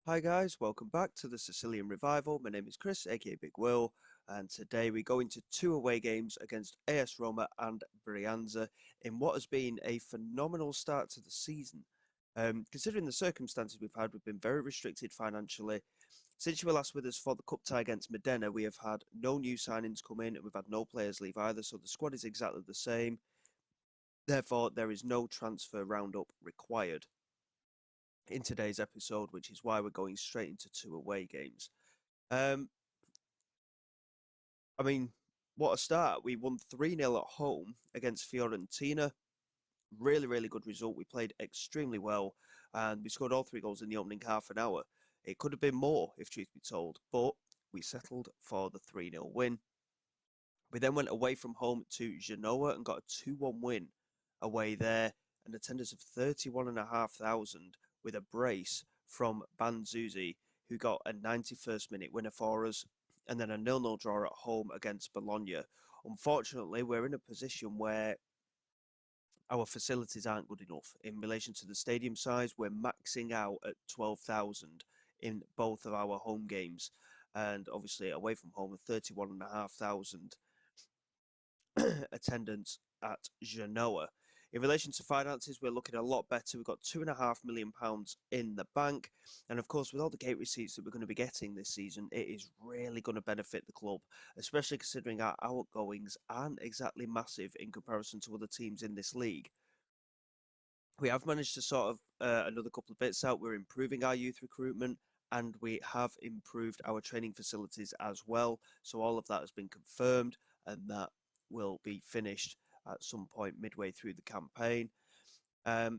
Hi guys, welcome back to the Sicilian Revival. My name is Chris, aka Big Will, and today we go into two away games against AS Roma and Brianza in what has been a phenomenal start to the season. Considering the circumstances we've been very restricted financially. Since you were last with us for the cup tie against Modena, we have had no new signings come in and we've had no players leave either, so the squad is exactly the same. Therefore, there is no transfer roundup required in today's episode, which is why we're going straight into two away games. Um, I mean, what a start. We won 3-0 at home against Fiorentina. Really, really good result. We played extremely well and we scored all three goals in the opening half an hour. It could have been more, if truth be told, but we settled for the 3-0 win. We then went away from home to Genoa and got a 2-1 win away there, an attendance of 31,500 with a brace from Banzuzi, who got a 91st minute winner for us, and then a 0-0 draw at home against Bologna. Unfortunately, we're in a position where our facilities aren't good enough. In relation to the stadium size, we're maxing out at 12,000 in both of our home games. And obviously, away from home, 31,500 attendance at Genoa. In relation to finances, we're looking a lot better. We've got £2.5 million in the bank. And of course, with all the gate receipts that we're going to be getting this season, it is really going to benefit the club, especially considering our outgoings aren't exactly massive in comparison to other teams in this league. We have managed to sort of another couple of bits out. We're improving our youth recruitment and we have improved our training facilities as well. So all of that has been confirmed and that will be finished at some point midway through the campaign.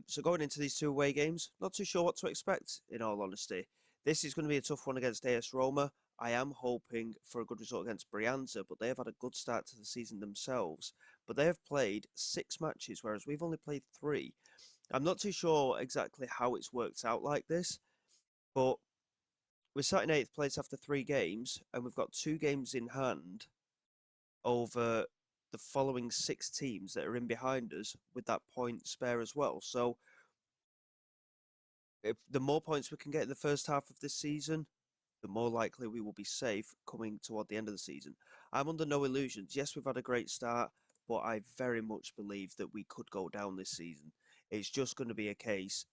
So going into these two away games, not too sure what to expect, in all honesty. This is going to be a tough one against AS Roma. I am hoping for a good result against Brianza, but they have had a good start to the season themselves. But they have played 6 matches, whereas we've only played 3. I'm not too sure exactly how it's worked out like this, but we're sat in 8th place after 3 games, and we've got 2 games in hand over the following 6 teams that are in behind us with that point spare as well. So if the more points we can get in the first half of this season, the more likely we will be safe coming toward the end of the season. I'm under no illusions. Yes, we've had a great start, but I very much believe that we could go down this season. It's just going to be a case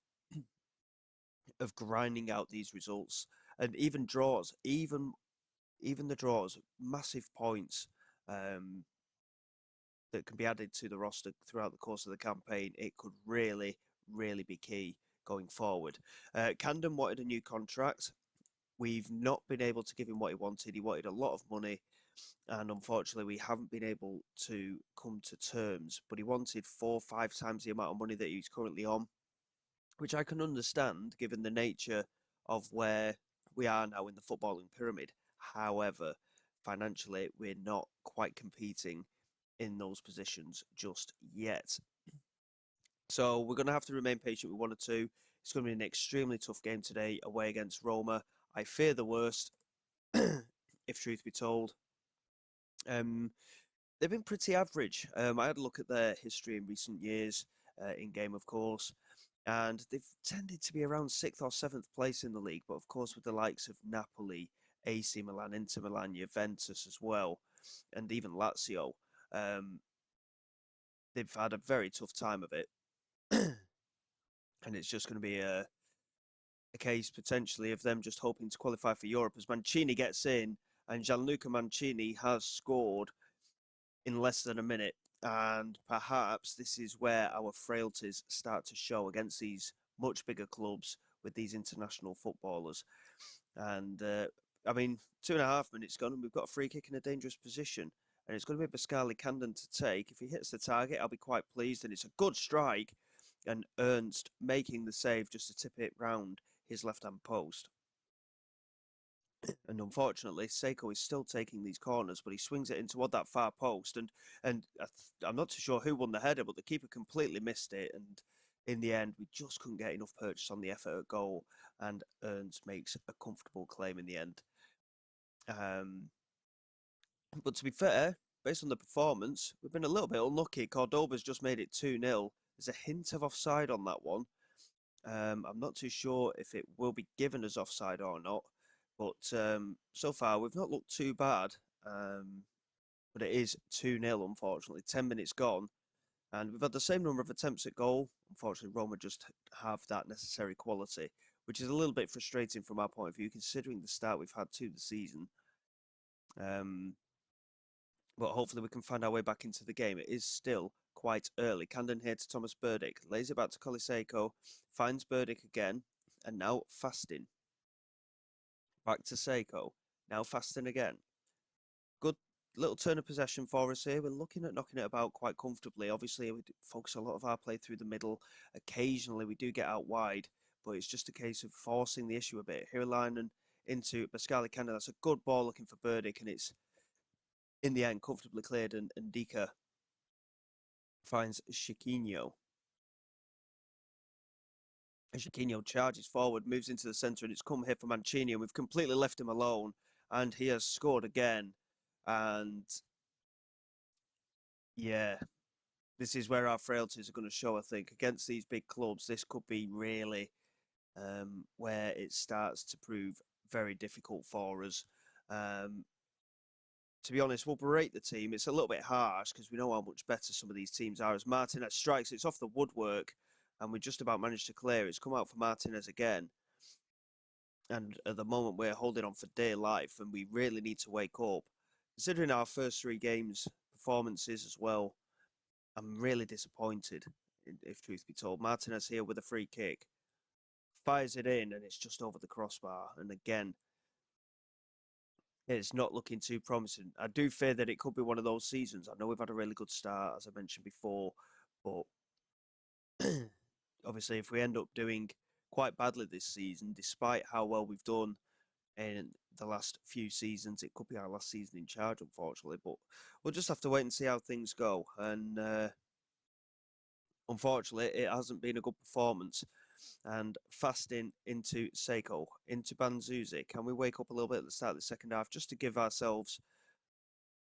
of grinding out these results and even draws, even the draws, massive points that can be added to the roster throughout the course of the campaign. It could really, really be key going forward. Camden wanted a new contract. We've not been able to give him what he wanted. He wanted a lot of money, and unfortunately, we haven't been able to come to terms. But he wanted 4 or 5 times the amount of money that he's currently on, which I can understand given the nature of where we are now in the footballing pyramid. However, financially, we're not quite competing in those positions just yet. So we're going to have to remain patient with 1 or 2. It's going to be an extremely tough game today away against Roma. I fear the worst, if truth be told. Um, they've been pretty average. I had a look at their history in recent years, in game, of course, and they've tended to be around 6th or 7th place in the league. But of course, with the likes of Napoli, AC Milan, Inter Milan, Juventus as well, and even Lazio, um, they've had a very tough time of it. And it's just going to be a case potentially of them just hoping to qualify for Europe as Mancini gets in, and Gianluca Mancini has scored in less than a minute. And perhaps this is where our frailties start to show against these much bigger clubs with these international footballers. And I mean, 2.5 minutes gone, and we've got a free kick in a dangerous position. And it's going to be Pascali Camden to take. If he hits the target, I'll be quite pleased. And it's a good strike. And Ernst making the save just to tip it round his left-hand post. And unfortunately, Seiko is still taking these corners, but he swings it in toward that far post. And I'm not too sure who won the header, but the keeper completely missed it. And in the end, we just couldn't get enough purchase on the effort at goal. And Ernst makes a comfortable claim in the end. Um, but to be fair, based on the performance, we've been a little bit unlucky. Cordoba's just made it 2-0. There's a hint of offside on that one. I'm not too sure if it will be given as offside or not, but so far we've not looked too bad. But it is 2-0, unfortunately. 10 minutes gone, and we've had the same number of attempts at goal. Unfortunately, Roma just have that necessary quality, which is a little bit frustrating from our point of view, considering the start we've had to the season. But hopefully we can find our way back into the game. It is still quite early. Camden here to Thomas Burdick. Lays it back to Coliseco. Finds Burdick again. And now Fasting. Back to Seiko. Now Fasting again. Good little turn of possession for us here. We're looking at knocking it about quite comfortably. Obviously, we focus a lot of our play through the middle. Occasionally, we do get out wide. But it's just a case of forcing the issue a bit. Here, line into Pascali Camden. That's a good ball looking for Burdick. And it's in the end, comfortably cleared, and Dika finds Chiquinho. And Chiquinho charges forward, moves into the centre, and it's come here for Mancini, and we've completely left him alone, and he has scored again. And yeah, this is where our frailties are going to show, I think. Against these big clubs, this could be really where it starts to prove very difficult for us. To be honest, we'll berate the team. It's a little bit harsh because we know how much better some of these teams are. As Martinez strikes, it's off the woodwork, and we just about managed to clear. It's come out for Martinez again. And at the moment, we're holding on for dear life, and we really need to wake up. Considering our first 3 games performances as well, I'm really disappointed, if truth be told. Martinez here with a free kick. Fires it in, and it's just over the crossbar. And again, it's not looking too promising. I do fear that it could be one of those seasons. I know we've had a really good start, as I mentioned before, but obviously, if we end up doing quite badly this season, despite how well we've done in the last few seasons, it could be our last season in charge, unfortunately. But we'll just have to wait and see how things go. And unfortunately, it hasn't been a good performance. And Fasting into Seiko, into Banzuzi. Can we wake up a little bit at the start of the second half just to give ourselves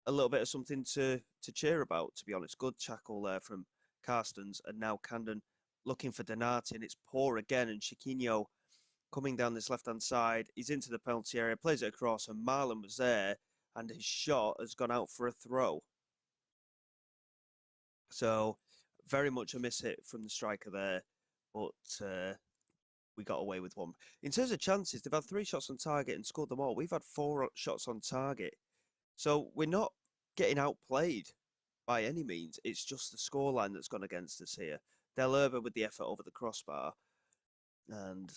a little bit of something to cheer about, to be honest? Good tackle there from Carstens, and now Camden looking for Donati, and it's poor again, and Chiquinho coming down this left-hand side. He's into the penalty area, plays it across, and Marlon was there, and his shot has gone out for a throw. So very much a miss hit from the striker there, but we got away with one. In terms of chances, they've had 3 shots on target and scored them all. We've had 4 shots on target. So we're not getting outplayed by any means. It's just the scoreline that's gone against us here. Del Urba with the effort over the crossbar. And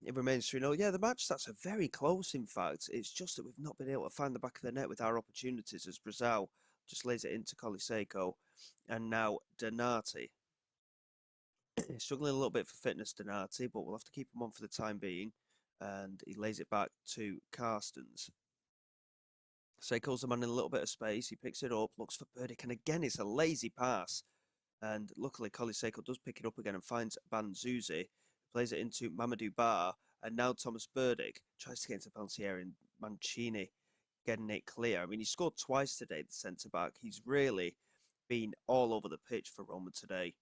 it remains 3-0. Yeah, the match stats are very close, in fact. It's just that we've not been able to find the back of the net with our opportunities, as Brazil just lays it into Coliseco. And now Donati. He's struggling a little bit for fitness, Donati, but we'll have to keep him on for the time being. And he lays it back to Carstens. Seiko's the man in a little bit of space. He picks it up, looks for Burdick, and again, it's a lazy pass. And luckily, Coliseco does pick it up again and finds Banzuzi. Plays it into Mamadou Bar. And now Thomas Burdick tries to get into the penalty area, and Mancini getting it clear. I mean, he scored twice today, the centre-back. He's really been all over the pitch for Roma today.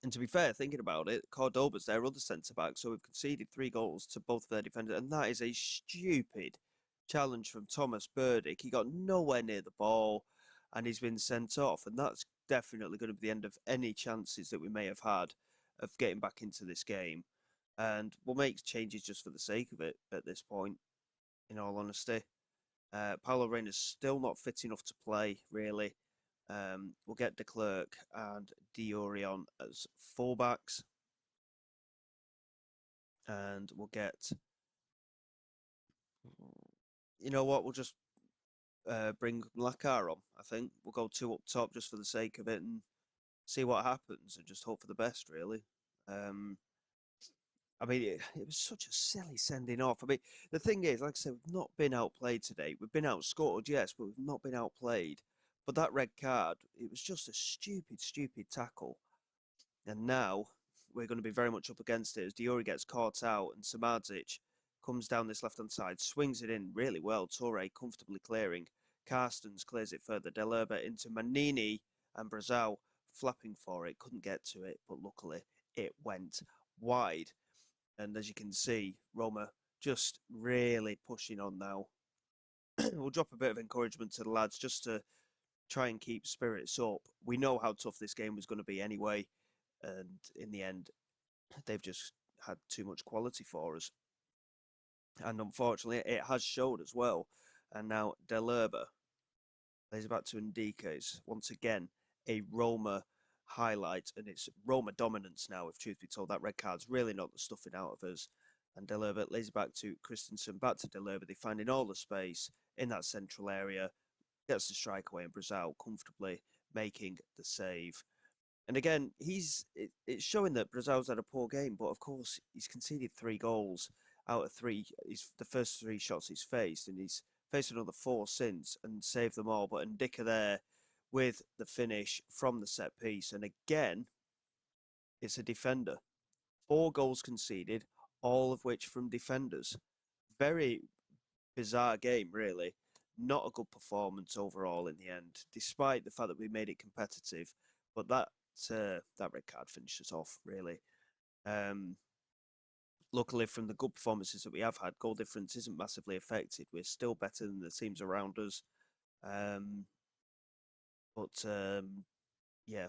And to be fair, thinking about it, Cordoba's their other centre-back, so we've conceded 3 goals to both of their defenders, and that is a stupid challenge from Thomas Burdick. He got nowhere near the ball, and he's been sent off, and that's definitely going to be the end of any chances that we may have had of getting back into this game. And we'll make changes just for the sake of it at this point, in all honesty. Paulo Reyna's still not fit enough to play, really. We'll get De Klerk and Diorion as fullbacks. And we'll get... You know what? We'll just bring Lakar on, I think. We'll go 2 up top just for the sake of it and see what happens and just hope for the best, really. I mean, it was such a silly sending off. I mean, the thing is, like I said, we've not been outplayed today. We've been outscored, yes, but we've not been outplayed. But that red card, it was just a stupid, stupid tackle. And now we're going to be very much up against it as Diori gets caught out and Samardzic comes down this left-hand side, swings it in really well. Torre comfortably clearing. Carstens clears it further. Del Urba into Manini and Brazil flapping for it. Couldn't get to it, but luckily it went wide. And as you can see, Roma just really pushing on now. We'll drop a bit of encouragement to the lads just to try and keep spirits up. We know how tough this game was going to be anyway, and in the end, they've just had too much quality for us. And unfortunately, it has showed as well. And now Delurba plays back to Ndike's. Once again, a Roma highlight, and it's Roma dominance now, if truth be told. That red card's really not the stuffing out of us. And Delurba lays it back to Christensen, back to Delurba. They're finding all the space in that central area. Gets the strike away, and Brazil comfortably making the save. And again, it's showing that Brazil's had a poor game, but of course he's conceded 3 goals out of 3. He's the first 3 shots he's faced, and he's faced another 4 since and saved them all. But Ndika there with the finish from the set piece, and again, it's a defender. 4 goals conceded, all of which from defenders. Very bizarre game, really. Not a good performance overall in the end, despite the fact that we made it competitive. But that red card finishes off, really. Luckily, from the good performances that we have had, goal difference isn't massively affected. We're still better than the teams around us. Yeah,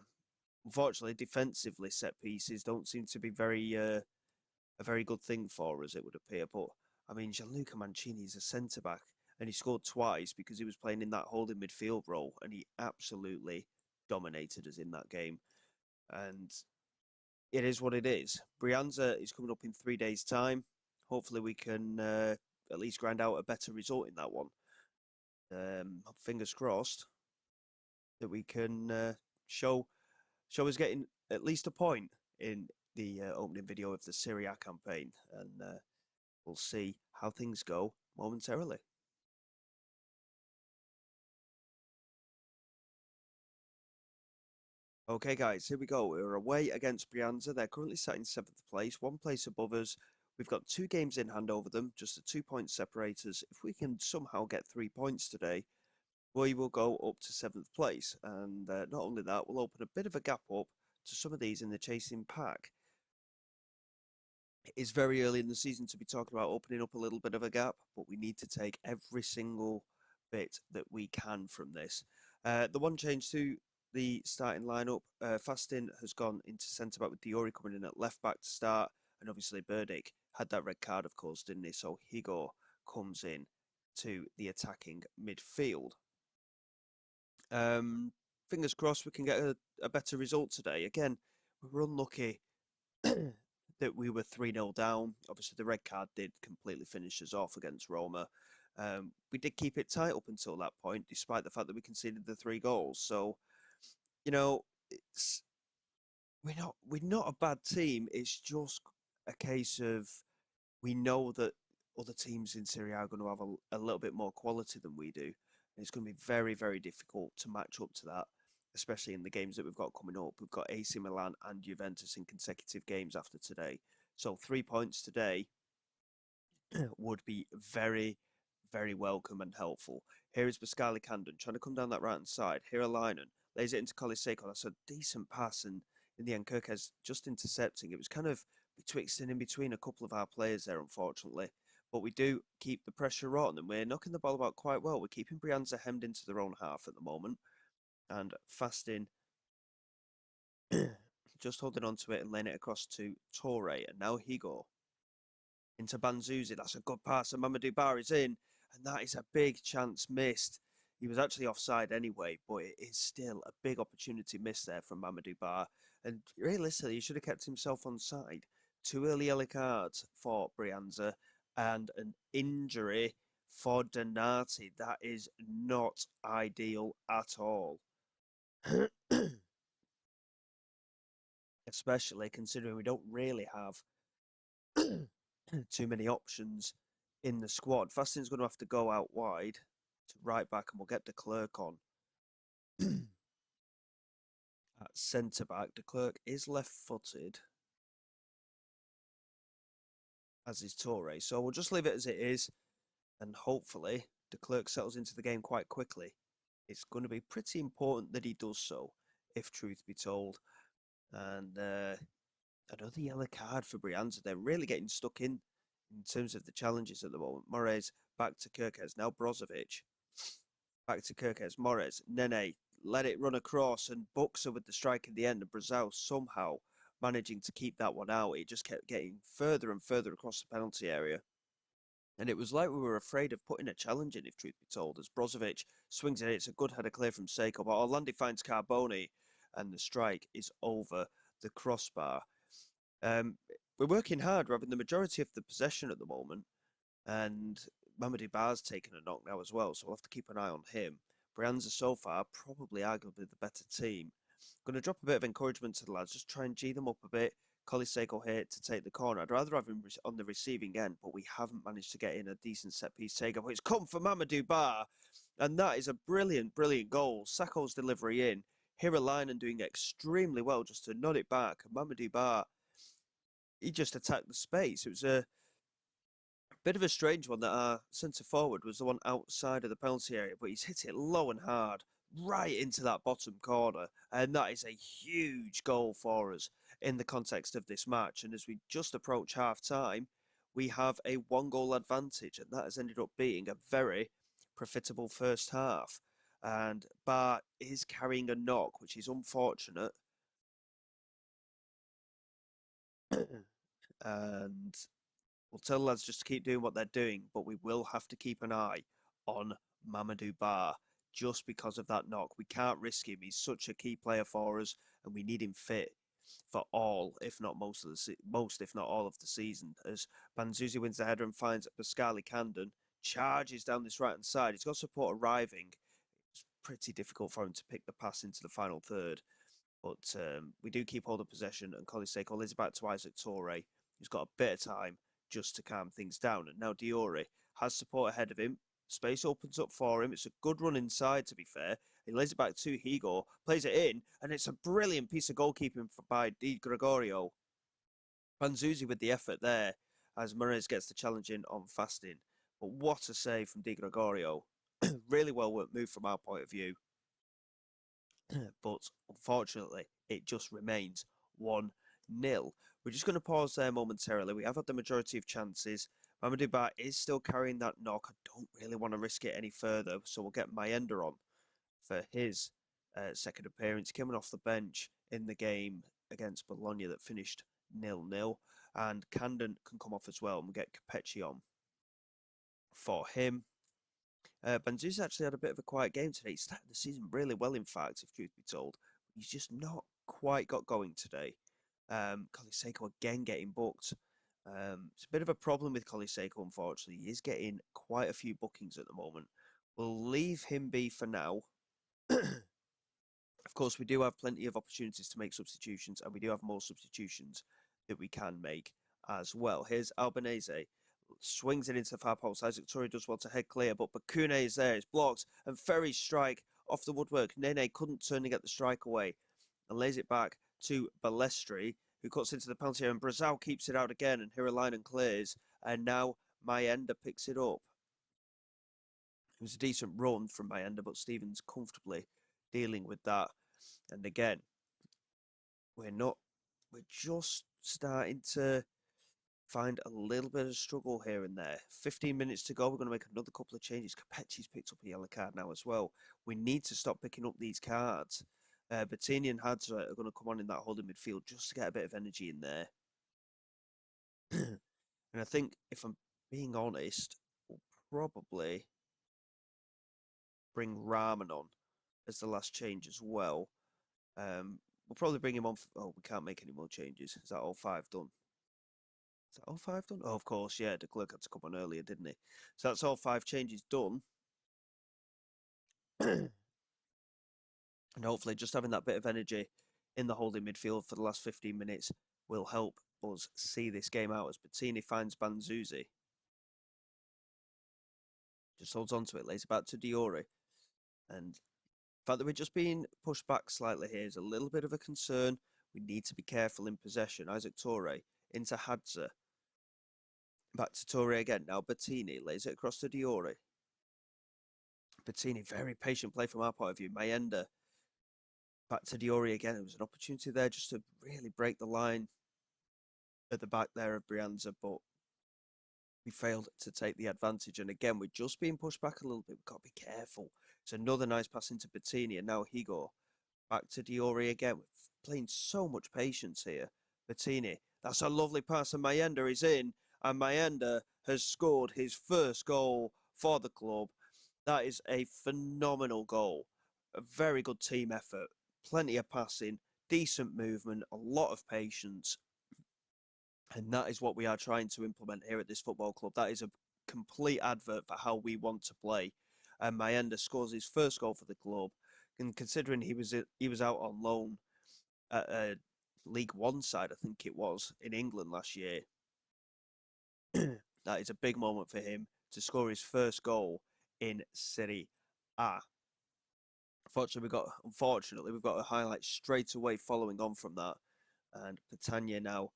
unfortunately, defensively, set pieces don't seem to be a very good thing for us, it would appear. But I mean, Gianluca Mancini is a centre back, and he scored twice because he was playing in that holding midfield role, and he absolutely dominated us in that game. And it is what it is. Brianza is coming up in 3 days' time. Hopefully, we can at least grind out a better result in that one. Fingers crossed that we can show us getting at least a point in the opening video of the Serie A campaign, and we'll see how things go momentarily. Okay, guys, here we go. We're away against Brianza. They're currently sat in 7th place, 1 place above us. We've got 2 games in hand over them, just the 2 point separators. If we can somehow get 3 points today, we will go up to 7th place. And not only that, we'll open a bit of a gap up to some of these in the chasing pack. It is very early in the season to be talking about opening up a little bit of a gap, but we need to take every single bit that we can from this. The one change to the starting lineup, Fastin has gone into centre back with Diori coming in at left back to start, and obviously Burdick had that red card, of course, didn't he? So Higo comes in to the attacking midfield. Fingers crossed we can get a better result today. Again, we were unlucky that we were 3-0 down. Obviously, the red card did completely finish us off against Roma. We did keep it tight up until that point, despite the fact that we conceded the 3 goals. So, you know, we're not a bad team. It's just a case of we know that other teams in Serie A are going to have a little bit more quality than we do. And it's going to be very, very difficult to match up to that, especially in the games that we've got coming up. We've got AC Milan and Juventus in consecutive games after today. So 3 points today would be very, very welcome and helpful. Here is Pascali Candon trying to come down that right-hand side. Here Alainen lays it into Coliseko. That's a decent pass, and in the end, Kirkes just intercepting. It was kind of betwixt and in between a couple of our players there, unfortunately. But we do keep the pressure on, and we're knocking the ball about quite well. We're keeping Brianza hemmed into their own half at the moment, and Fastin just holding on to it and laying it across to Torre, and now Higo into Banzuzi. That's a good pass, and Mamadou Bar is in, and that is a big chance missed. He was actually offside anyway, but it is still a big opportunity missed there from Mamadou Bar. And realistically, he should have kept himself on side. 2 early yellow cards for Brianza and an injury for Donati. That is not ideal at all. Especially considering we don't really have too many options in the squad. Fasting's going to have to go out wide to right back, and we'll get De Klerk on at centre back. De Klerk is left-footed, as is Torre. So we'll just leave it as it is, and hopefully De Klerk settles into the game quite quickly. It's going to be pretty important that he does so, if truth be told. And another yellow card for Brianza. They're really getting stuck in terms of the challenges at the moment. Moraes back to Kirkes. Now Brozovic. Back to Kirkes. Moraes. Nene. Let it run across and Buxer with the strike in the end. And Brazil somehow managing to keep that one out. It just kept getting further and further across the penalty area. And it was like we were afraid of putting a challenge in, if truth be told, as Brozovic swings it. It's a good header clear from Seiko, but Orlandi finds Carboni, and the strike is over the crossbar. We're working hard. We're having the majority of the possession at the moment, and Mamadou Bar's taken a knock now as well, so we'll have to keep an eye on him. Brianza so far, probably arguably the better team. Going to drop a bit of encouragement to the lads, just try and G them up a bit. Seiko here to take the corner. I'd rather have him on the receiving end, but we haven't managed to get in a decent set-piece takeover. It's come for Mamadou Bar, and that is a brilliant, brilliant goal. Sako's delivery in. Hiralainen doing extremely well just to nod it back. Mamadou Bar, he just attacked the space. It was a bit of a strange one that our centre forward was the one outside of the penalty area, but he's hit it low and hard right into that bottom corner, and that is a huge goal for us in the context of this match. And as we just approach half time, we have a 1-goal advantage, and that has ended up being a very profitable first half. And Bar is carrying a knock, which is unfortunate. And we'll tell the lads just to keep doing what they're doing, but we will have to keep an eye on Mamadou Bar just because of that knock. We can't risk him. He's such a key player for us, and we need him fit for all, if not most of the if not all of the season. As Banzuzi wins the header and finds Pascali Candon, charges down this right hand side. He's got support arriving. It's pretty difficult for him to pick the pass into the final third, but we do keep hold of possession, and Seiko is back to Isaac Torre, who's got a bit of time just to calm things down. And now Diori has support ahead of him. Space opens up for him. It's a good run inside, to be fair. He lays it back to Higo, plays it in, and it's a brilliant piece of goalkeeping by Di Gregorio. Banzuzi with the effort there as Moraes gets the challenge in on Fasting. But what a save from Di Gregorio. Really well worked move from our point of view. But unfortunately, it just remains 1-0. We're just going to pause there momentarily. We have had the majority of chances. Mamadou Bar is still carrying that knock. I don't really want to risk it any further, so we'll get Mayenda on for his second appearance. Coming off the bench in the game against Bologna that finished 0-0. And Candon can come off as well, and we'll get Capecci on for him. Banzu's actually had a bit of a quiet game today. He started the season really well, in fact, if truth be told. He's just not quite got going today. Seiko again getting booked. It's a bit of a problem with Seiko, unfortunately. He is getting quite a few bookings at the moment. We'll leave him be for now. Of course, we do have plenty of opportunities to make substitutions, and we do have more substitutions that we can make as well. Here's Albanese. Swings it into the far post. Isaac Torre does well to head clear, but Bakune is there. It's blocked, and Ferry's strike off the woodwork. Nene couldn't turn to get the strike away and lays it back to Balestri, who cuts into the penalty area, and Brazil keeps it out again, and Hiralainen clears, and now Mayenda picks it up. It was a decent run from Mayenda, but Stevens comfortably dealing with that. And again, we're just starting to find a little bit of struggle here and there. 15 minutes to go. We're going to make another couple of changes. Capecci's picked up a yellow card now as well. We need to stop picking up these cards. Bettini and Hadza are going to come on in that holding midfield just to get a bit of energy in there. And I think, if I'm being honest, we'll probably bring Rahman on as the last change as well. We'll probably bring him on. Oh, we can't make any more changes. Is that all 5 done? Is that all 5 done? Oh, of course, yeah. De Klerk had to come on earlier, didn't he? So that's all 5 changes done. And hopefully just having that bit of energy in the holding midfield for the last 15 minutes will help us see this game out as Bettini finds Banzuzi. Just holds on to it, lays it back to Diori. And the fact that we're just being pushed back slightly here is a little bit of a concern. We need to be careful in possession. Isaac Torre into Hadza. Back to Torre again. Now Bettini lays it across to Diori. Bettini, very patient play from our point of view. Mayenda back to Diori again. It was an opportunity there just to really break the line at the back there of Brianza, but we failed to take the advantage. And again, we're just being pushed back a little bit. We've got to be careful. It's another nice pass into Bettini, and now Higo. Back to Diori again. We're playing so much patience here. Bettini, that's a lovely pass, and Mayenda is in, and Mayenda has scored his first goal for the club. That is a phenomenal goal. A very good team effort. Plenty of passing, decent movement, a lot of patience. And that is what we are trying to implement here at this football club. That is a complete advert for how we want to play. And Mayenda scores his first goal for the club. And considering he was out on loan at a League One side, I think it was, in England last year, that is a big moment for him to score his first goal in Serie A. Unfortunately, we've got a highlight straight away following on from that. And Petagna now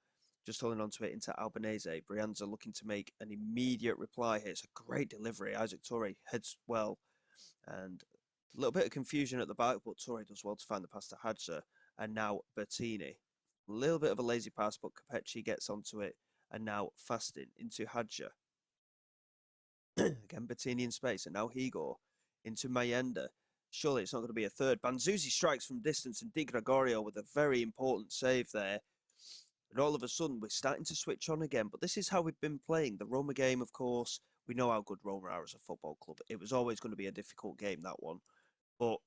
just holding on to it into Albanese. Brianza looking to make an immediate reply here. It's a great delivery. Isaac Torre heads well. And a little bit of confusion at the back, but Torre does well to find the pass to Hadza. And now Bertini. A little bit of a lazy pass, but Capecci gets onto it. And now Fastin into Hadza. Again, Bettini in space. And now Higo into Mayenda. Surely it's not going to be a third. Banzuzi strikes from distance, and Di Gregorio with a very important save there. And all of a sudden, we're starting to switch on again. But this is how we've been playing. The Roma game, of course, we know how good Roma are as a football club. It was always going to be a difficult game, that one. But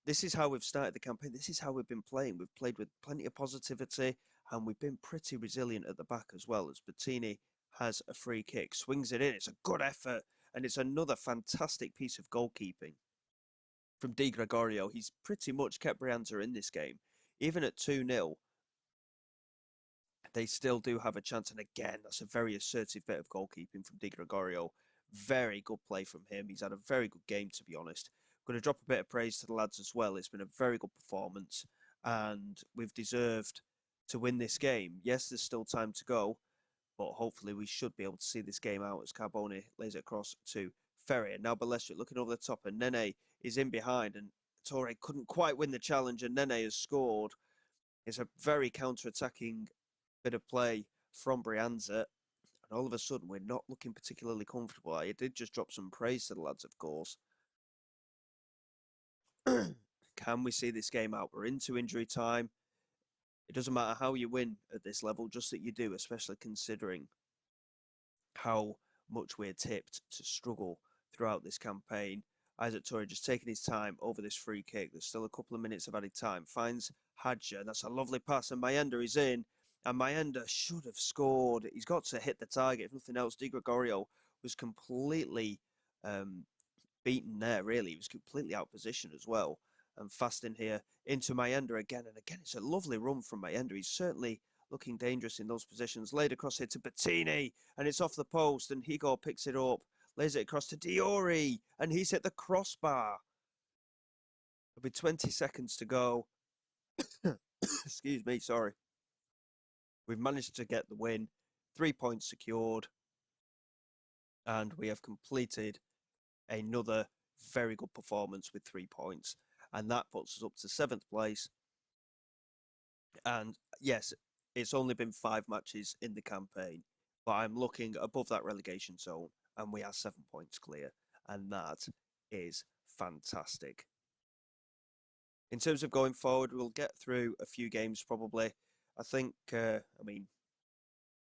this is how we've started the campaign. This is how we've been playing. We've played with plenty of positivity, and we've been pretty resilient at the back as well, as Bettini has a free kick, swings it in. It's a good effort, and it's another fantastic piece of goalkeeping from Di Gregorio. He's pretty much kept Brianza in this game. Even at 2-0, they still do have a chance. And again, that's a very assertive bit of goalkeeping from Di Gregorio. Very good play from him. He's had a very good game, to be honest. I'm going to drop a bit of praise to the lads as well. It's been a very good performance, and we've deserved to win this game. Yes, there's still time to go, but hopefully we should be able to see this game out as Carbone lays it across to Ferry. And now Balestri looking over the top, and Nene is in behind, and Torre couldn't quite win the challenge, and Nene has scored. It's a very counter-attacking bit of play from Brianza, and all of a sudden we're not looking particularly comfortable. I did just drop some praise to the lads, of course. Can we see this game out? We're into injury time. It doesn't matter how you win at this level, just that you do, especially considering how much we're tipped to struggle throughout this campaign. Isaac Torre just taking his time over this free kick. There's still a couple of minutes of added time. Finds Hadja. That's a lovely pass, and Mayenda is in. And Mayenda should have scored. He's got to hit the target, if nothing else. Di Gregorio was completely beaten there, really. He was completely out of position as well. And fast in here into Mayenda again. And again, it's a lovely run from Mayenda. He's certainly looking dangerous in those positions. Laid across here to Bettini, and it's off the post, and Higo picks it up. Lays it across to Diori, and he's hit the crossbar. There'll be 20 seconds to go. Excuse me, sorry. We've managed to get the win. 3 points secured. And we have completed another very good performance with 3 points. And that puts us up to 7th place. And yes, it's only been 5 matches in the campaign, but I'm looking above that relegation zone, and we are 7 points clear. And that is fantastic. In terms of going forward, we'll get through a few games probably. I think,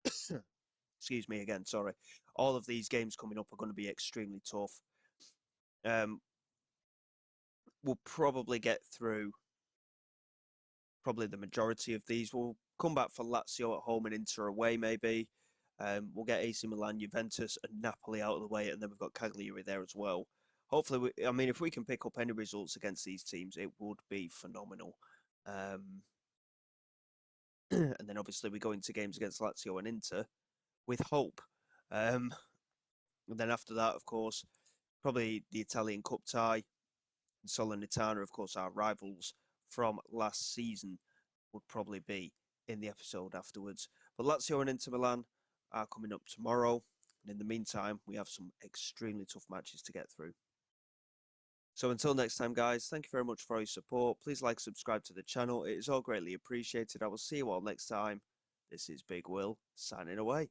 excuse me again, sorry. All of these games coming up are going to be extremely tough. We'll probably get through probably the majority of these. We'll come back for Lazio at home and Inter away, maybe. We'll get AC Milan, Juventus, and Napoli out of the way, and then we've got Cagliari there as well. Hopefully, if we can pick up any results against these teams, it would be phenomenal. And then obviously we go into games against Lazio and Inter with hope. And then after that, of course, probably the Italian Cup tie. Salernitana, of course, our rivals from last season, would probably be in the episode afterwards. But Lazio and Inter Milan are coming up tomorrow. And in the meantime, we have some extremely tough matches to get through. So until next time, guys, thank you very much for your support. Please like, subscribe to the channel. It is all greatly appreciated. I will see you all next time. This is Big Will signing away.